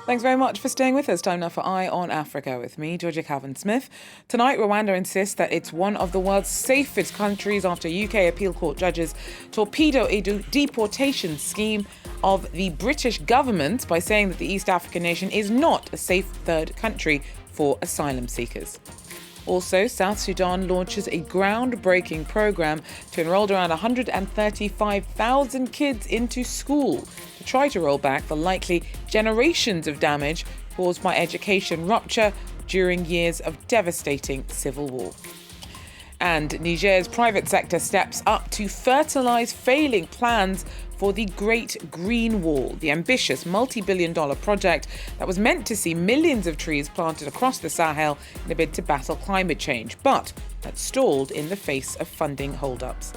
Thanks very much for staying with us. Time now for Eye on Africa with me, Georgia Calvin-Smith. Tonight, Rwanda insists that it's one of the world's safest countries after UK appeal court judges torpedo a deportation scheme of the British government by saying that the East African nation is not a safe third country for asylum seekers. Also, South Sudan launches a groundbreaking program to enroll around 135,000 kids into school to try to roll back the likely generations of damage caused by education rupture during years of devastating civil war. And Niger's private sector steps up to fertilize failing plans for the Great Green Wall, the ambitious multi-billion-dollar project that was meant to see millions of trees planted across the Sahel in a bid to battle climate change, but that stalled in the face of funding holdups.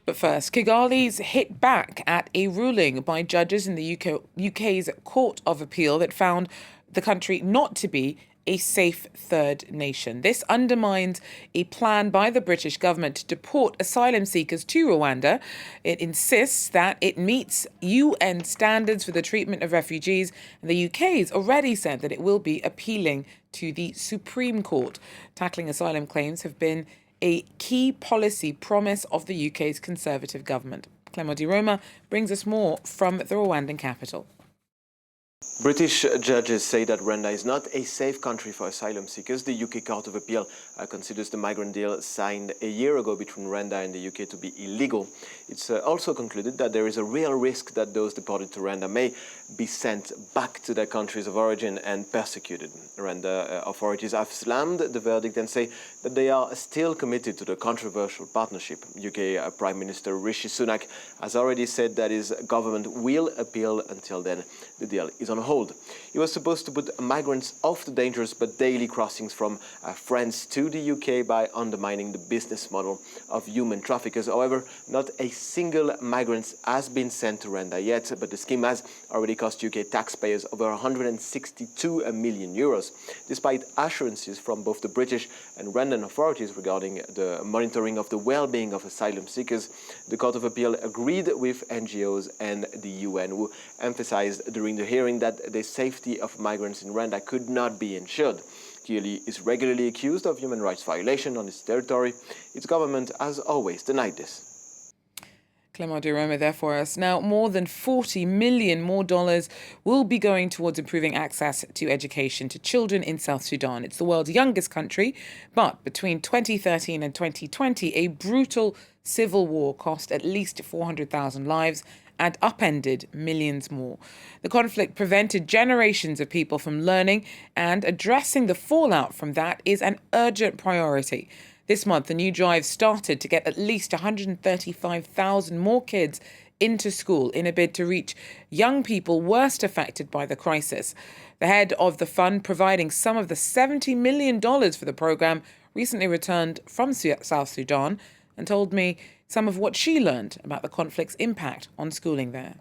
But first, Kigali's hit back at a ruling by judges in the UK's Court of Appeal that found the country not to be a safe third nation. This undermines a plan by the British government to deport asylum seekers to Rwanda. It insists that it meets UN standards for the treatment of refugees, and the UK has already said that it will be appealing to the Supreme Court. Tackling asylum claims have been a key policy promise of the UK's Conservative government. Clement Di Roma brings us more from the Rwandan capital. British judges say that Rwanda is not a safe country for asylum seekers. The UK Court of Appeal considers the migrant deal signed a year ago between Rwanda and the UK to be illegal. It's also concluded that there is a real risk that those deported to Rwanda may be sent back to their countries of origin and persecuted. Rwanda authorities have slammed the verdict and say that they are still committed to the controversial partnership. UK Prime Minister Rishi Sunak has already said that his government will appeal. Until then, the deal is on hold. He was supposed to put migrants off the dangerous but daily crossings from France to the UK by undermining the business model of human traffickers. However, not a single migrant has been sent to Rwanda yet, but the scheme has already cost UK taxpayers over 162 million euros. Despite assurances from both the British and Rwandan authorities regarding the monitoring of the well-being of asylum seekers, the Court of Appeal agreed with NGOs and the UN, who emphasized during the hearing that the safety of migrants in Rwanda could not be ensured. Kigali is regularly accused of human rights violation on its territory. Its government has always denied this. Clement Di Roma there for us. Now, more than $40 million more will be going towards improving access to education to children in South Sudan. It's the world's youngest country, but between 2013 and 2020, a brutal civil war cost at least 400,000 lives and upended millions more. The conflict prevented generations of people from learning, and addressing the fallout from that is an urgent priority. This month, a new drive started to get at least 135,000 more kids into school in a bid to reach young people worst affected by the crisis. The head of the fund, providing some of the $70 million for the program, recently returned from South Sudan and told me some of what she learned about the conflict's impact on schooling there.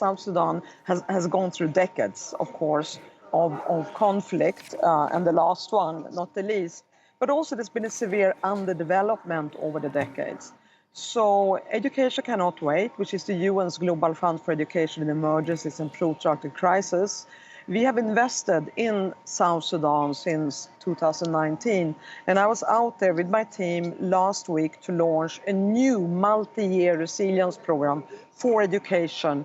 South Sudan has gone through decades, of course, of conflict, and the last one, not the least. But also there's been a severe underdevelopment over the decades. So Education Cannot Wait, which is the UN's Global Fund for Education in Emergencies and Protracted Crisis, we have invested in South Sudan since 2019. And I was out there with my team last week to launch a new multi-year resilience program for education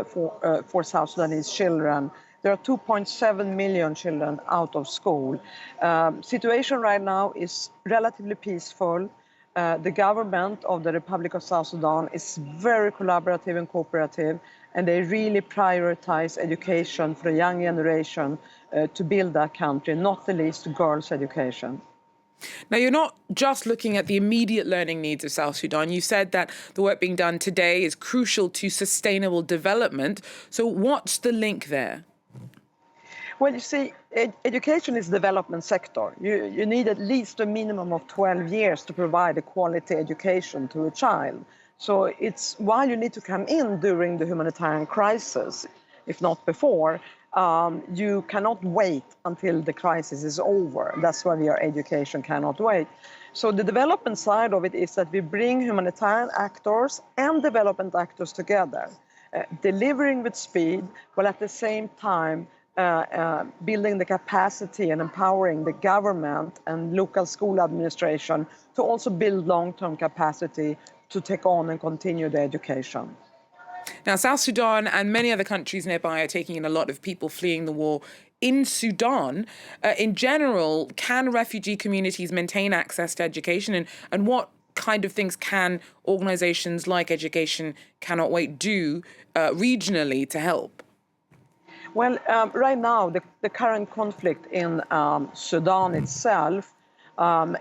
for South Sudanese children. There are 2.7 million children out of school. Situation right now is relatively peaceful. The government of the Republic of South Sudan is very collaborative and cooperative, and they really prioritize education for the young generation to build that country, not the least girls' education. Now, you're not just looking at the immediate learning needs of South Sudan. You said that the work being done today is crucial to sustainable development. So what's the link there? Well, you see, education is the development sector. You need at least a minimum of 12 years to provide a quality education to a child. So it's while you need to come in during the humanitarian crisis, if not before, you cannot wait until the crisis is over. That's why our Education Cannot Wait. So the development side of it is that we bring humanitarian actors and development actors together. delivering with speed, while at the same time building the capacity and empowering the government and local school administration to also build long-term capacity to take on and continue the education. Now, South Sudan and many other countries nearby are taking in a lot of people fleeing the war. In Sudan, in general, can refugee communities maintain access to education? And what kind of things can organizations like Education Cannot Wait do regionally to help? Well, right now, the current conflict in Sudan itself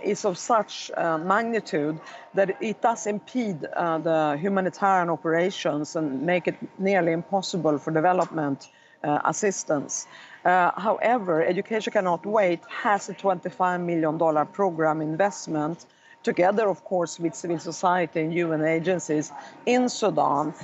is of such magnitude that it does impede the humanitarian operations and make it nearly impossible for development assistance. However, Education Cannot Wait has a $25 million program investment together, of course, with civil society and UN agencies in Sudan,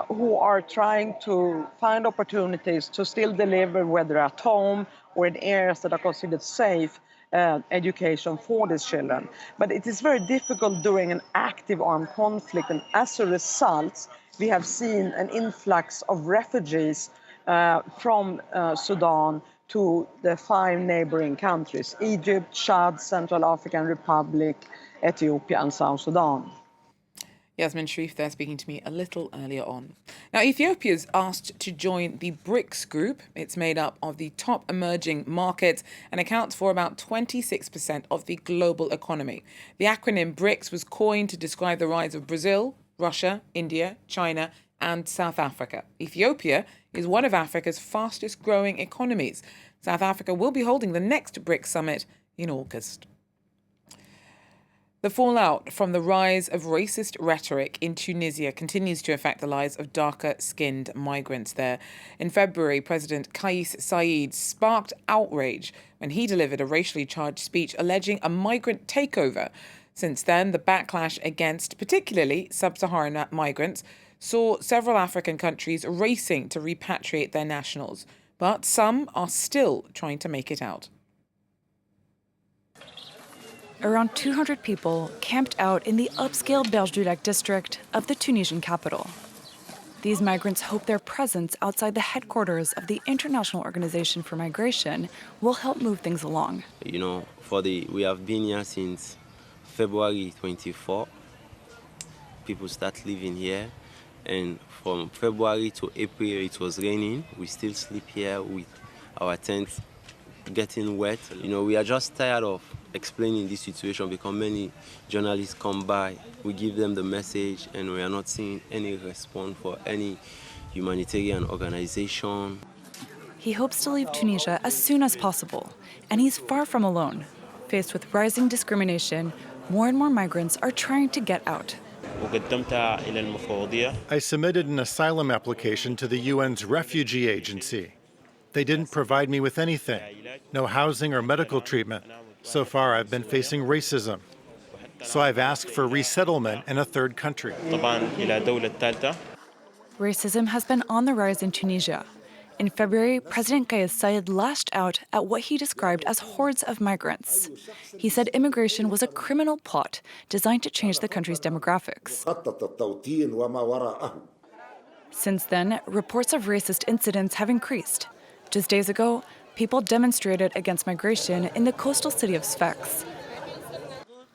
who are trying to find opportunities to still deliver, whether at home or in areas that are considered safe, education for these children. But it is very difficult during an active armed conflict, and as a result, we have seen an influx of refugees from Sudan to the 5 neighboring countries: Egypt, Chad, Central African Republic, Ethiopia, and South Sudan. Yasmin Sharif there speaking to me a little earlier on. Now, Ethiopia's asked to join the BRICS group. It's made up of the top emerging markets and accounts for about 26% of the global economy. The acronym BRICS was coined to describe the rise of Brazil, Russia, India, China, and South Africa. Ethiopia is one of Africa's fastest growing economies. South Africa will be holding the next BRICS summit in August. The fallout from the rise of racist rhetoric in Tunisia continues to affect the lives of darker-skinned migrants there. In February, President Kais Saied sparked outrage when he delivered a racially charged speech alleging a migrant takeover. Since then, the backlash against particularly sub-Saharan migrants saw several African countries racing to repatriate their nationals. But some are still trying to make it out. Around 200 people camped out in the upscale Berge du Lac district of the Tunisian capital. These migrants hope their presence outside the headquarters of the International Organization for Migration will help move things along. You know, we have been here since February 24. People start living here, and from February to April it was raining. We still sleep here with our tents getting wet. You know, we are just tired of explaining this situation because many journalists come by, we give them the message, and we are not seeing any response for any humanitarian organization. He hopes to leave Tunisia as soon as possible, and he's far from alone. Faced with rising discrimination, more and more migrants are trying to get out. I submitted an asylum application to the UN's refugee agency. They didn't provide me with anything, no housing or medical treatment. So far, I've been facing racism. So I've asked for resettlement in a third country. Racism has been on the rise in Tunisia. In February, President Kais Saied lashed out at what he described as hordes of migrants. He said immigration was a criminal plot designed to change the country's demographics. Since then, reports of racist incidents have increased. Just days ago, people demonstrated against migration in the coastal city of Sfax.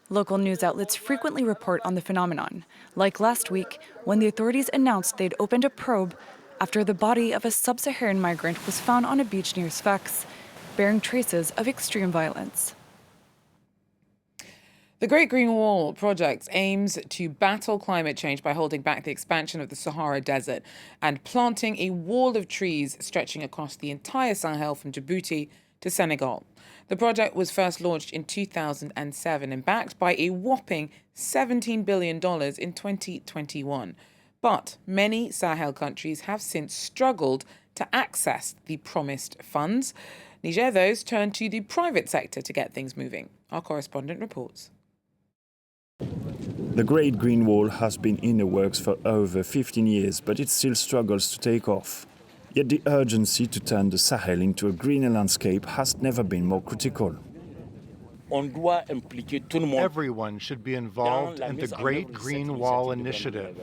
Local news outlets frequently report on the phenomenon, like last week when the authorities announced they'd opened a probe after the body of a sub-Saharan migrant was found on a beach near Sfax, bearing traces of extreme violence. The Great Green Wall project aims to battle climate change by holding back the expansion of the Sahara Desert and planting a wall of trees stretching across the entire Sahel from Djibouti to Senegal. The project was first launched in 2007 and backed by a whopping $17 billion in 2021. But many Sahel countries have since struggled to access the promised funds. Niger, those turn to the private sector to get things moving. Our correspondent reports. The Great Green Wall has been in the works for over 15 years, but it still struggles to take off. Yet the urgency to turn the Sahel into a greener landscape has never been more critical. Everyone should be involved in the Great Green Wall initiative.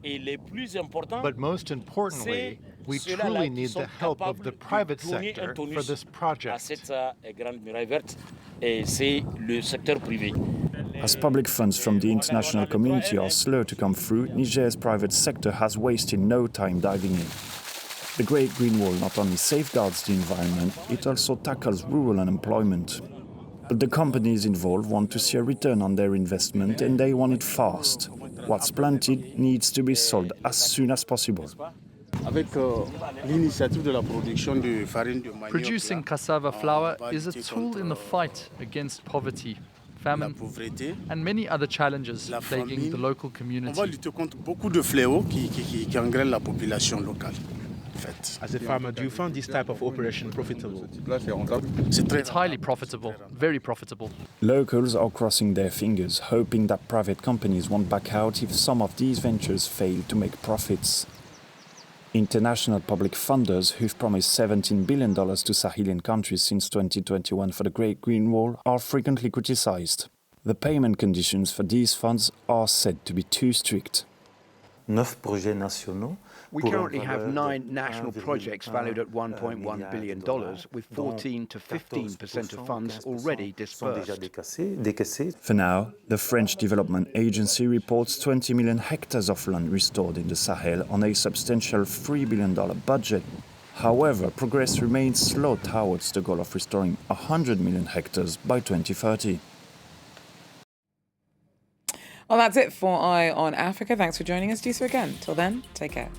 But most importantly, we truly need the help of the private sector for this project. As public funds from the international community are slow to come through, Niger's private sector has wasted no time diving in. The Great Green Wall not only safeguards the environment, it also tackles rural unemployment. But the companies involved want to see a return on their investment, and they want it fast. What's planted needs to be sold as soon as possible. Producing cassava flour is a tool in the fight against poverty, famine, and many other challenges plaguing the local community. As a farmer, do you find this type of operation profitable? It's highly profitable, very profitable. Locals are crossing their fingers, hoping that private companies won't back out if some of these ventures fail to make profits. International public funders, who've promised $17 billion to Sahelian countries since 2021 for the Great Green Wall, are frequently criticized. The payment conditions for these funds are said to be too strict. We currently have 9 national projects valued at $1.1 billion, with 14 to 15% of funds already dispersed. For now, the French Development Agency reports 20 million hectares of land restored in the Sahel on a substantial $3 billion budget. However, progress remains slow towards the goal of restoring 100 million hectares by 2030. Well, that's it for Eye on Africa. Thanks for joining us. Do so again. Till then, take care.